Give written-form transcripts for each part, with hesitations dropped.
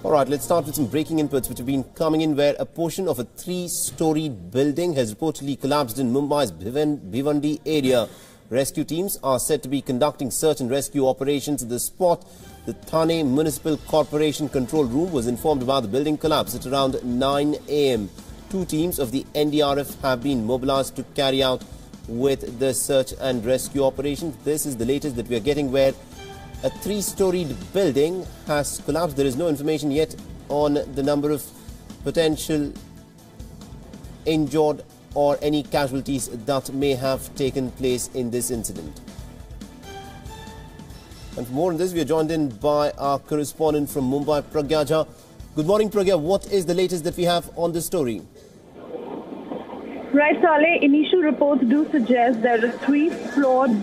All right, let's start with some breaking inputs which have been coming in, where a portion of a three-story building has reportedly collapsed in Mumbai's Bhiwandi area. Rescue teams are said to be conducting search and rescue operations at the spot. The Thane Municipal Corporation control room was informed about the building collapse at around 9 a.m. Two teams of the NDRF have been mobilized to carry out with the search and rescue operations. This is the latest that we are getting, where a three-storied building has collapsed. There is no information yet on the number of potential injured or any casualties that may have taken place in this incident. And for more on this, we are joined in by our correspondent from Mumbai, Pragya Jha. Good morning, Pragya. What is the latest that we have on this story? Right, Saleh. Initial reports do suggest that a three-story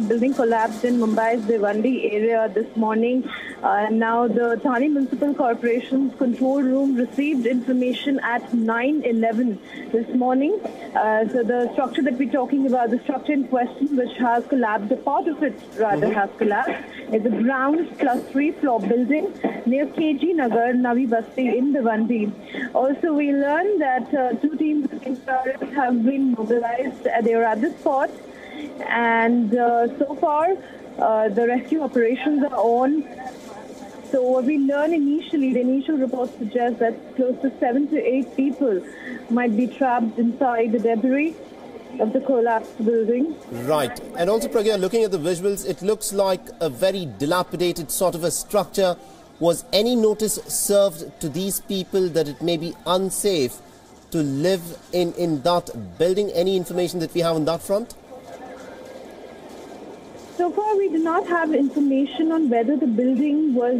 building collapsed in Mumbai's Bhiwandi area this morning. Now, the Thane Municipal Corporation's control room received information at 9:11 this morning. So the structure that we're talking about, the structure in question, which has collapsed, a part of it rather has collapsed, is a ground plus three-floor building near KG Nagar, Navi Basti in Bhiwandi. Also, we learned that two teams have been mobilized. They are at the spot, and so far the rescue operations are on. So what we learned initially, the initial reports suggest that close to 7 to 8 people might be trapped inside the debris of the collapsed building. Right. And also, Pragya, looking at the visuals, it looks like a very dilapidated sort of a structure. Was any notice served to these people that it may be unsafe to live in that building? Any information that we have on that front? So far, we do not have information on whether the building was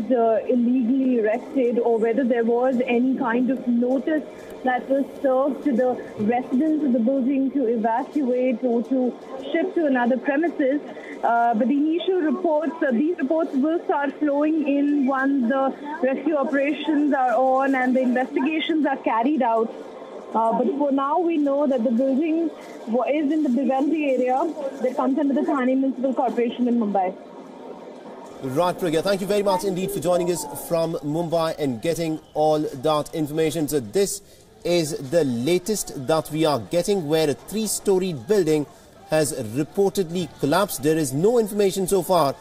illegally erected or whether there was any kind of notice that was served to the residents of the building to evacuate or to shift to another premises. But the initial reports, these reports will start flowing in once the rescue operations are on and the investigations are carried out. But for now, we know that the building is in the Bhiwandi area that comes under the Thane Municipal Corporation in Mumbai. Right, Pragya. Thank you very much indeed for joining us from Mumbai and getting all that information. So this is the latest that we are getting, where a three-story building has reportedly collapsed. There is no information so far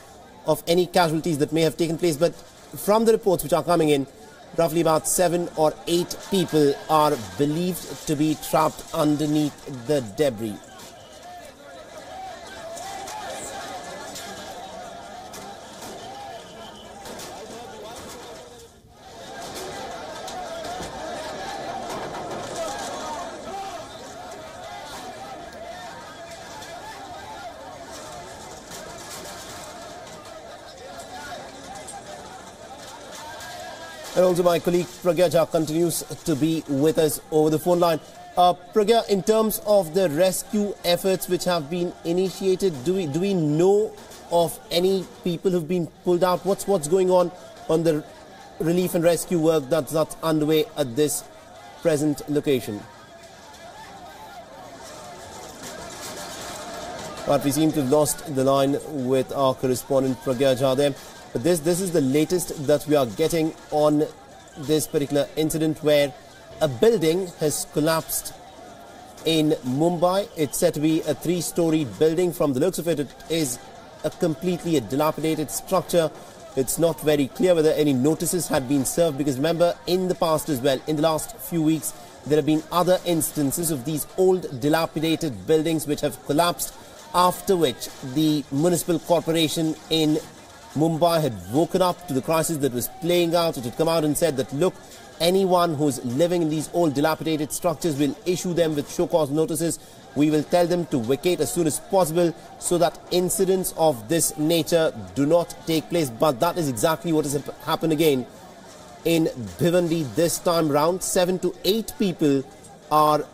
of any casualties that may have taken place, but from the reports which are coming in, roughly about 7 or 8 people are believed to be trapped underneath the debris. And also my colleague Pragya Jha continues to be with us over the phone line. Pragya, in terms of the rescue efforts which have been initiated, do we know of any people who've been pulled out? What's going on the relief and rescue work that's underway at this present location? But we seem to have lost the line with our correspondent Pragya Jha there. But this is the latest that we are getting on this particular incident, where a building has collapsed in Mumbai. It's said to be a three-story building. From the looks of it, it is a completely dilapidated structure. It's not very clear whether any notices had been served, because remember, in the past as well, in the last few weeks, there have been other instances of these old dilapidated buildings which have collapsed, after which the municipal corporation in Mumbai had woken up to the crisis that was playing out. It had come out and said that, look, anyone who's living in these old dilapidated structures, will issue them with show-cause notices. We will tell them to vacate as soon as possible so that incidents of this nature do not take place. But that is exactly what has happened again in Bhiwandi this time round. 7 to 8 people are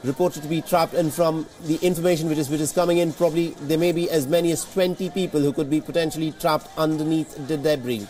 reported to be trapped, and from the information which is coming in, probably there may be as many as 20 people who could be potentially trapped underneath the debris.